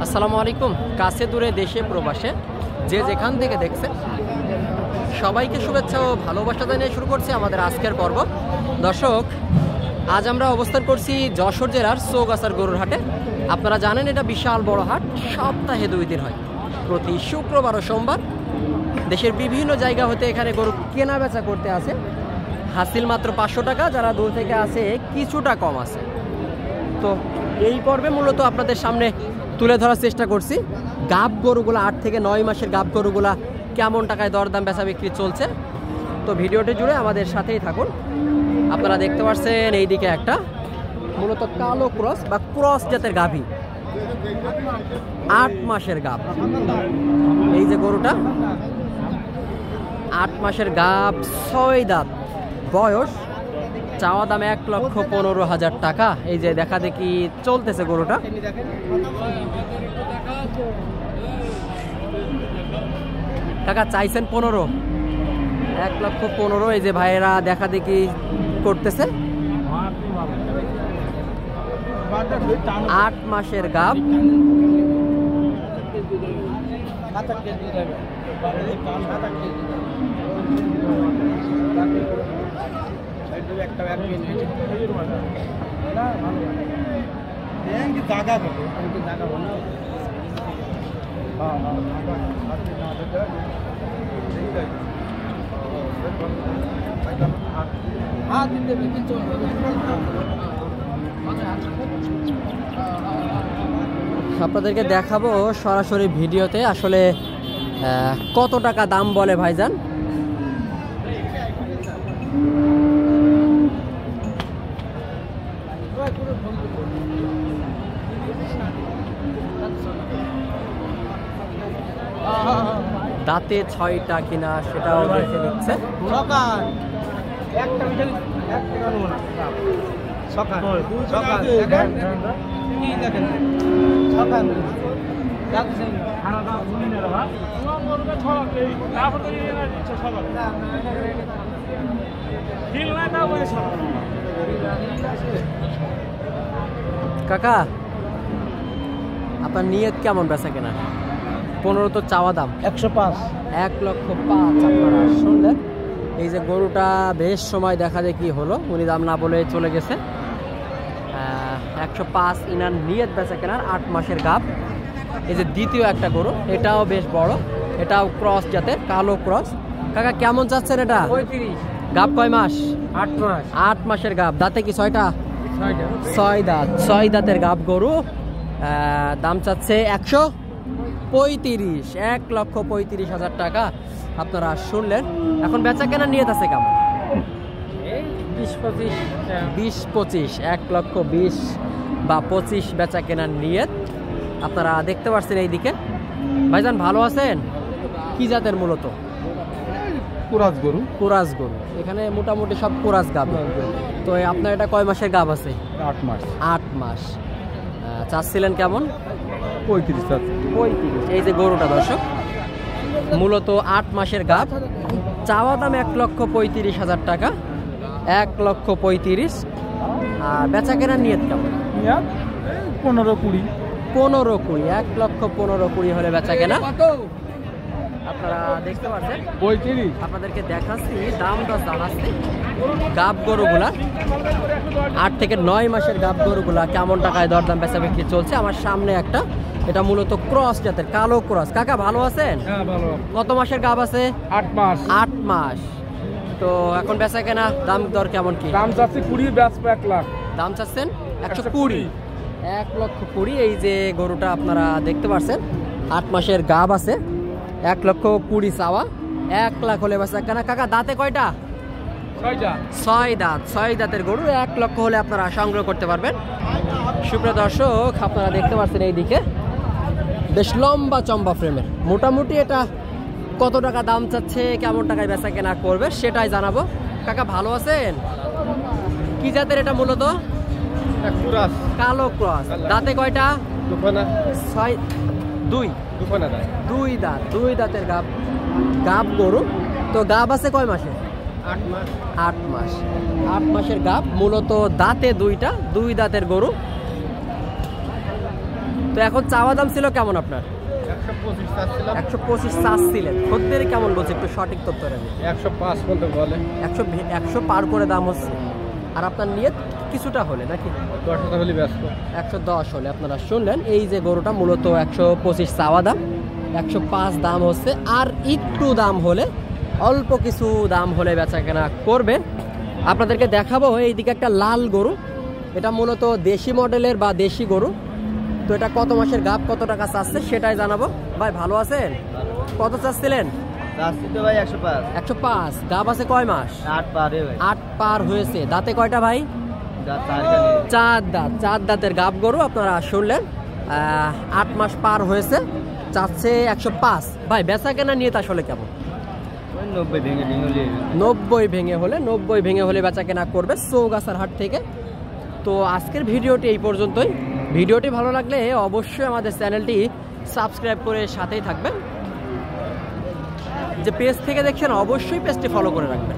আসসালামু আলাইকুম। কাছে দূরে দেশে প্রবাসে যে যেখান থেকে দেখছেন সবাইকে শুভেচ্ছা ও ভালোবাসা জানিয়ে শুরু করছি আমাদের আজকের পর্ব। দর্শক, আজ আমরা অবস্থান করছি যশোর জেলার চৌগাছার গরুর হাটে। আপনারা জানেন এটা বিশাল বড় হাট, সপ্তাহে 2 দিন হয়, প্রতি শুক্রবার ও সোমবার। দেশের বিভিন্ন জায়গা হতে এখানে গরু কেনা বেচা করতে আসে। হাসিল মাত্র 500 টাকা, যারা দূর থেকে আসে কিছুটা কম আছে। তো এই পর্বে মূলত আপনাদের সামনে তুলে ধরার চেষ্টা করছি গাব গরুগুলা, 8 থেকে 9 মাসের গাব গরুগুলা কেমন টাকায় দরদাম বেচা বিক্রি চলছে। তো ভিডিওটি জুড়ে আমাদের সাথেই থাকুন। আপনারা দেখতে পাচ্ছেন এইদিকে একটা মূলত কালো ক্রস বা ক্রস জাতের গাভী, 8 মাসের গাব। এই যে গরুটা 8 মাসের গাব, 6 দাঁত বয়স, চাওয়া দাম 1,15,000 টাকা। এই যে দেখা দেখি চলতেছে গরুটা। টাকা চাইছেন 15, 1,15,000। এই যে ভাইয়েরা দেখা দেখি করতেছে। 8 মাসের গাব, আপনাদেরকে দেখাবো সরাসরি ভিডিওতে আসলে কত টাকা দাম বলে ভাইজান। দাঁতে 6টা কিনা সেটাও দেখে দিচ্ছে। কাকা, আপনার নিয়ত কেমন বেচা কেনা? 15 তো চাওয়া দাম, 105, 1,05,000 আপনারা শুনলেন। এই যে গরুটা বেশ সময় দেখা দেখি হলো, উনি দাম না বলে চলে গেছে। 105 ইনার নিয়ত বেচা কেনার, 8 মাসের গাব। এই যে দ্বিতীয় একটা গরু, এটাও বেশ বড়, এটাও ক্রস জাতের কালো ক্রস। কাকা কেমন চাচ্ছেন এটা? 35, গাব কয় মাস? 8 মাস, 8 মাসের গাব। দাঁতে কি 6টা? 6 দাঁত, 6 দাঁতের গাব গরু। দাম চাচ্ছে 135, 1,35,000 টাকা। আপনারা শুনলেন। এখন বেচা কেনার নিয়ত আছে কেমন? 20-25, 1,20,000 বা 25 বেচা কেনার নিয়ত। আপনারা দেখতে পাচ্ছেন এইদিকে। ভাইজান ভালো আছেন? কি জাতের মূলত? কুরাজ গরু, কুরাজ গরু। এখানে মোটামুটি সব কুরাজ গাব। তো আপনার এটা কয় মাসের গাব আছে? 8 মাস, 8 মাস। চাচ্ছিলেন কেমন? 35। এই যে গরুটা দর্শক, মূলত 8 মাসের গাব, চাওয়া দাম 1,35,000 টাকা, 1,35,000। আর বেচা কেনার নিয়ত কেমন? 15-20, 1,15,20 হলে বেচা কেনা। আপনারা দেখতে পাচ্ছেন, 35, আপনাদেরকে দেখাচ্ছি দাম দর জানাচ্ছি গাব গরুগুলা, 8 থেকে 9 মাসের গাব গরুগুলা কেমন টাকায় দরদাম বেচা বিক্রি চলছে। আমার সামনে একটা, এটা মূলত ক্রস জাতের কালো ক্রস। কাকা ভালো আছেন? হ্যাঁ ভালো। কত মাসের গাব আছে? 8 মাস, 8 মাস। তো এখন বেচা কেনা দাম দর কেমন কি? দাম চাচ্ছি 20, বেচবো 1 লাখ। দাম চাচ্ছেন 120, 1,20,000। এই যে গরুটা আপনারা দেখতে পাচ্ছেন, 8 মাসের গাব আছে, 1,20,000 চাওয়া, 1 লাখ হলে বেচা কেনা। কাকা দাঁতে কয়টা? 6 দাঁত, 6 দাঁতের গরু, 1 লক্ষ হলে আপনারা সংগ্রহ করতে পারবেন। সুপ্রিয় দর্শক, আপনারা দেখতে পাচ্ছেন এইদিকে বেশ লম্বা চম্বা ফ্রেমের। মোটামুটি এটা কত টাকা দাম চাচ্ছে, কেমন টাকায় বেচা কেনা করবে সেটাই জানাবো। কাকা ভালো আছেন? কি জাতের এটা মূলত? কুরাজ, কালো ক্রস। দাঁতে কয়টা? 6, 2 দাঁত, 2 দাঁতের গাব গরু। তো গাব আছে কয় মাসে? 8 মাস, 8 মাস, 8 মাসের গাব। মূলত দাঁতে 2টা, 2 দাঁতের গরু। তো এখন চাওয়া দাম ছিল কেমন আপনার? 125 চাচ্ছিলাম। 125 চাচ্ছিলেন। খদ্দের কেমন বলছে একটু সঠিক তথ্য রাখবেন। 105 বলতে বলে। 100 পার করে দাম হচ্ছে। আর আপনার নিয়ত কিছুটা হলে নাকি 10 হলে ব্যস্ত। 110 হলে আপনারা শুনলেন। এই যে গরুটা মূলত 125 চাওয়া দাম, 105 দাম হচ্ছে। আর একটু দাম হলে, অল্প কিছু দাম হলে বেচা কেনা করবে। আপনাদেরকে দেখাবো এইদিকে একটা লাল গরু, এটা মূলত দেশি মডেলের বা দেশি গরু। তো এটা কত মাসের গাব, কত টাকা চাচ্ছে সেটাই জানাবো। ভাই ভালো আছেন? কত চাচ্ছিলেন? চাচ্ছি তো ভাই 105। 105। গাব আছে কয় মাস? 8 পারে ভাই। 8 পার হয়েছে। দাঁতে কয়টা ভাই? দাঁত 4 খালি। 4 দাঁত। 4 দাঁতের গাব গরু আপনারা শুনলেন। 8 মাস পার হয়েছে, চাচ্ছে 105। ভাই বেচা কেনা নিয়ে আসলে কেমন? 90 ভেঙে হলে। 90 ভেঙে হলে বেচা কেনা করবে চৌগাছার হাট থেকে। তো আজকের ভিডিওটি এই পর্যন্তই। ভিডিওটি ভালো লাগলে অবশ্যই আমাদের চ্যানেলটি সাবস্ক্রাইব করে সাথেই থাকবেন। যে পেজ থেকে দেখছেন অবশ্যই পেজটি ফলো করে রাখবেন।